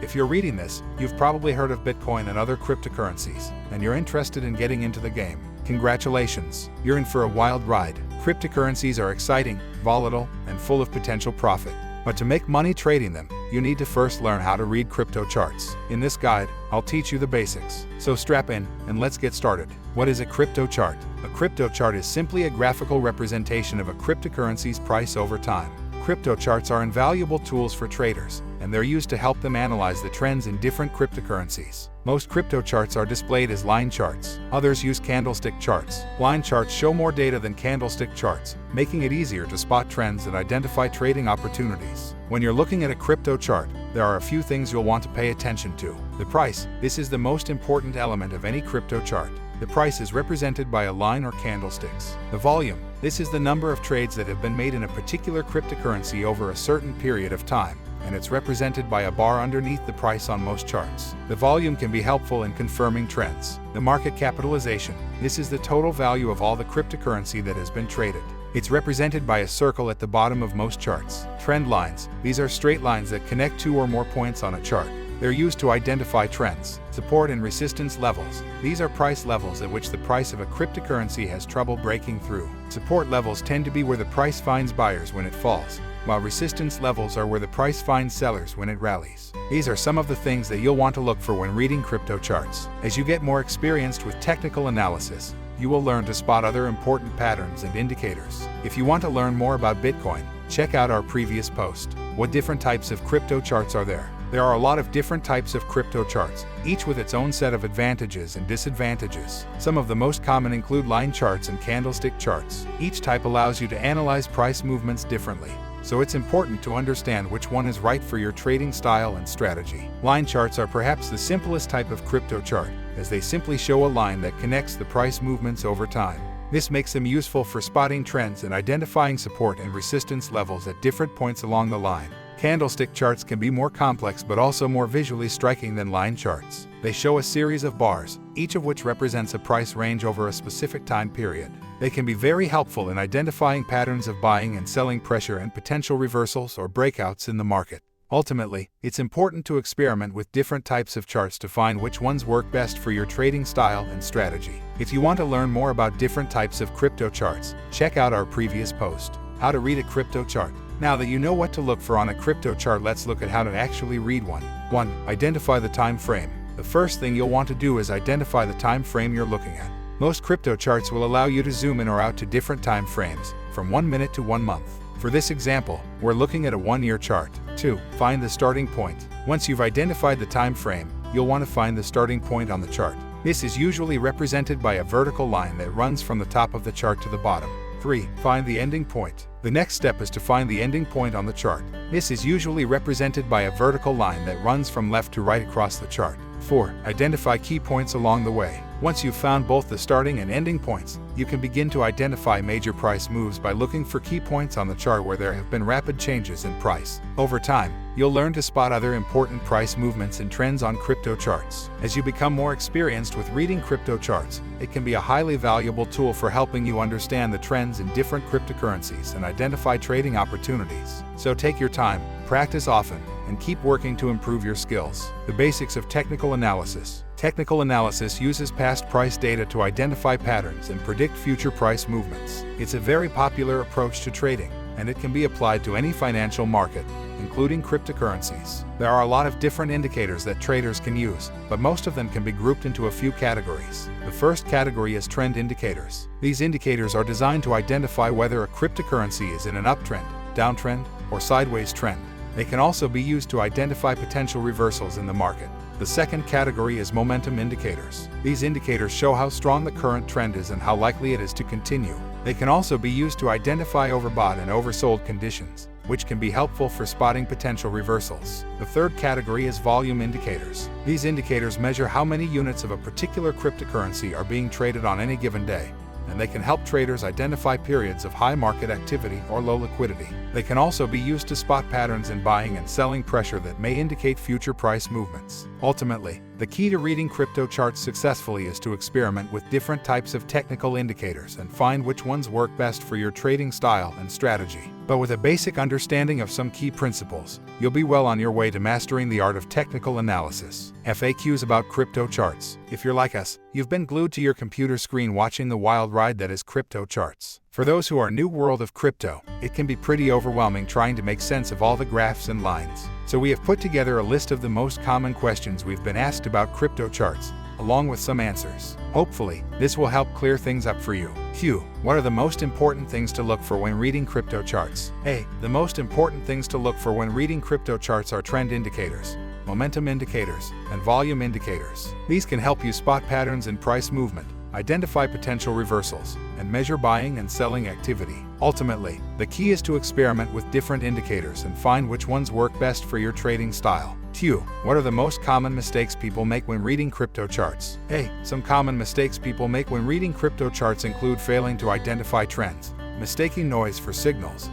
If you're reading this, you've probably heard of Bitcoin and other cryptocurrencies, and you're interested in getting into the game. Congratulations, you're in for a wild ride. Cryptocurrencies are exciting, volatile, and full of potential profit. But to make money trading them, you need to first learn how to read crypto charts. In this guide, I'll teach you the basics. So strap in, and let's get started. What is a crypto chart? A crypto chart is simply a graphical representation of a cryptocurrency's price over time. Crypto charts are invaluable tools for traders, and they're used to help them analyze the trends in different cryptocurrencies. Most crypto charts are displayed as line charts. Others use candlestick charts. Line charts show more data than candlestick charts, making it easier to spot trends and identify trading opportunities. When you're looking at a crypto chart, there are a few things you'll want to pay attention to. The price. This is the most important element of any crypto chart. The price is represented by a line or candlesticks. The volume. This is the number of trades that have been made in a particular cryptocurrency over a certain period of time, and it's represented by a bar underneath the price on most charts. The volume can be helpful in confirming trends. The market capitalization. This is the total value of all the cryptocurrency that has been traded. It's represented by a circle at the bottom of most charts. Trend lines. These are straight lines that connect two or more points on a chart. They're used to identify trends. Support and resistance levels. These are price levels at which the price of a cryptocurrency has trouble breaking through. Support levels tend to be where the price finds buyers when it falls, while resistance levels are where the price finds sellers when it rallies. These are some of the things that you'll want to look for when reading crypto charts. As you get more experienced with technical analysis, you will learn to spot other important patterns and indicators. If you want to learn more about Bitcoin, check out our previous post. What different types of crypto charts are there? There are a lot of different types of crypto charts, each with its own set of advantages and disadvantages. Some of the most common include line charts and candlestick charts. Each type allows you to analyze price movements differently, so it's important to understand which one is right for your trading style and strategy. Line charts are perhaps the simplest type of crypto chart, as they simply show a line that connects the price movements over time. This makes them useful for spotting trends and identifying support and resistance levels at different points along the line. Candlestick charts can be more complex but also more visually striking than line charts. They show a series of bars, each of which represents a price range over a specific time period. They can be very helpful in identifying patterns of buying and selling pressure and potential reversals or breakouts in the market. Ultimately, it's important to experiment with different types of charts to find which ones work best for your trading style and strategy. If you want to learn more about different types of crypto charts, check out our previous post, How to Read a Crypto Chart. Now that you know what to look for on a crypto chart, let's look at how to actually read one. 1. Identify the time frame. The first thing you'll want to do is identify the time frame you're looking at. Most crypto charts will allow you to zoom in or out to different time frames, from 1 minute to 1 month. For this example, we're looking at a 1-year chart. 2. Find the starting point. Once you've identified the time frame, you'll want to find the starting point on the chart. This is usually represented by a vertical line that runs from the top of the chart to the bottom. 3. Find the ending point. The next step is to find the ending point on the chart. This is usually represented by a vertical line that runs from left to right across the chart. 4. Identify key points along the way. Once you've found both the starting and ending points, you can begin to identify major price moves by looking for key points on the chart where there have been rapid changes in price. Over time, you'll learn to spot other important price movements and trends on crypto charts. As you become more experienced with reading crypto charts, it can be a highly valuable tool for helping you understand the trends in different cryptocurrencies and identify trading opportunities. So take your time, practice often, and keep working to improve your skills. The basics of technical analysis. Technical analysis uses past price data to identify patterns and predict future price movements. It's a very popular approach to trading, and it can be applied to any financial market, including cryptocurrencies. There are a lot of different indicators that traders can use, but most of them can be grouped into a few categories. The first category is trend indicators. These indicators are designed to identify whether a cryptocurrency is in an uptrend, downtrend, or sideways trend. They can also be used to identify potential reversals in the market. The second category is momentum indicators. These indicators show how strong the current trend is and how likely it is to continue. They can also be used to identify overbought and oversold conditions, which can be helpful for spotting potential reversals. The third category is volume indicators. These indicators measure how many units of a particular cryptocurrency are being traded on any given day, and they can help traders identify periods of high market activity or low liquidity. They can also be used to spot patterns in buying and selling pressure that may indicate future price movements. Ultimately, The key to reading crypto charts successfully is to experiment with different types of technical indicators and find which ones work best for your trading style and strategy. But with a basic understanding of some key principles, you'll be well on your way to mastering the art of technical analysis. FAQs about crypto charts. If you're like us, you've been glued to your computer screen watching the wild ride that is crypto charts. For those who are new world of crypto, it can be pretty overwhelming trying to make sense of all the graphs and lines. So we have put together a list of the most common questions we've been asked about crypto charts, along with some answers. Hopefully, this will help clear things up for you. Q. What are the most important things to look for when reading crypto charts? A. The most important things to look for when reading crypto charts are trend indicators, momentum indicators, and volume indicators. These can help you spot patterns in price movement, identify potential reversals, and measure buying and selling activity. Ultimately, the key is to experiment with different indicators and find which ones work best for your trading style. Q. What are the most common mistakes people make when reading crypto charts? A. Some common mistakes people make when reading crypto charts include failing to identify trends, mistaking noise for signals,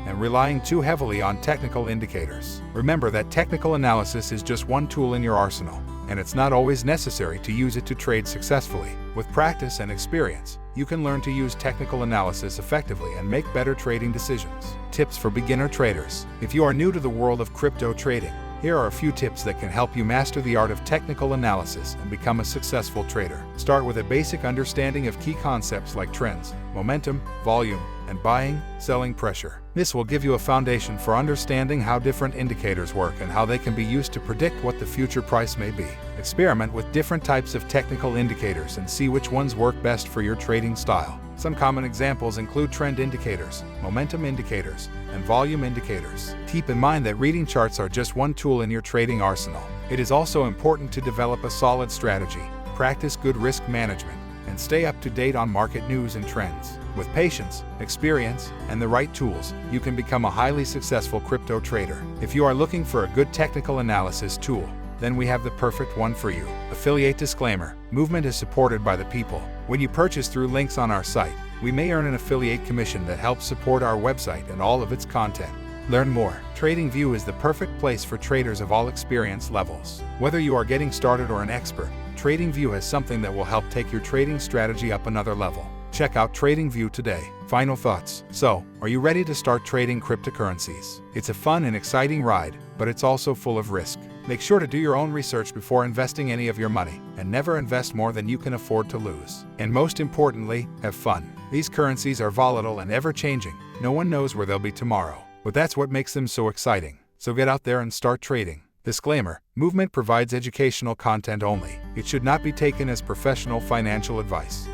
and relying too heavily on technical indicators. Remember that technical analysis is just one tool in your arsenal, and it's not always necessary to use it to trade successfully. With practice and experience, you can learn to use technical analysis effectively and make better trading decisions. Tips for beginner traders. If you are new to the world of crypto trading, here are a few tips that can help you master the art of technical analysis and become a successful trader. Start with a basic understanding of key concepts like trends, momentum, volume, and buying, selling pressure. This will give you a foundation for understanding how different indicators work and how they can be used to predict what the future price may be. Experiment with different types of technical indicators and see which ones work best for your trading style. Some common examples include trend indicators, momentum indicators, and volume indicators. Keep in mind that reading charts are just one tool in your trading arsenal. It is also important to develop a solid strategy, practice good risk management, and stay up to date on market news and trends. With patience, experience, and the right tools, you can become a highly successful crypto trader. If you are looking for a good technical analysis tool, then we have the perfect one for you. Affiliate disclaimer. Movement is supported by the people. When you purchase through links on our site, we may earn an affiliate commission that helps support our website and all of its content. Learn more. TradingView is the perfect place for traders of all experience levels. Whether you are getting started or an expert, TradingView has something that will help take your trading strategy up another level. Check out TradingView today. Final thoughts. So, are you ready to start trading cryptocurrencies? It's a fun and exciting ride, but it's also full of risk. Make sure to do your own research before investing any of your money, and never invest more than you can afford to lose. And most importantly, have fun. These currencies are volatile and ever-changing. No one knows where they'll be tomorrow, but that's what makes them so exciting. So get out there and start trading. Disclaimer: Movement provides educational content only. It should not be taken as professional financial advice.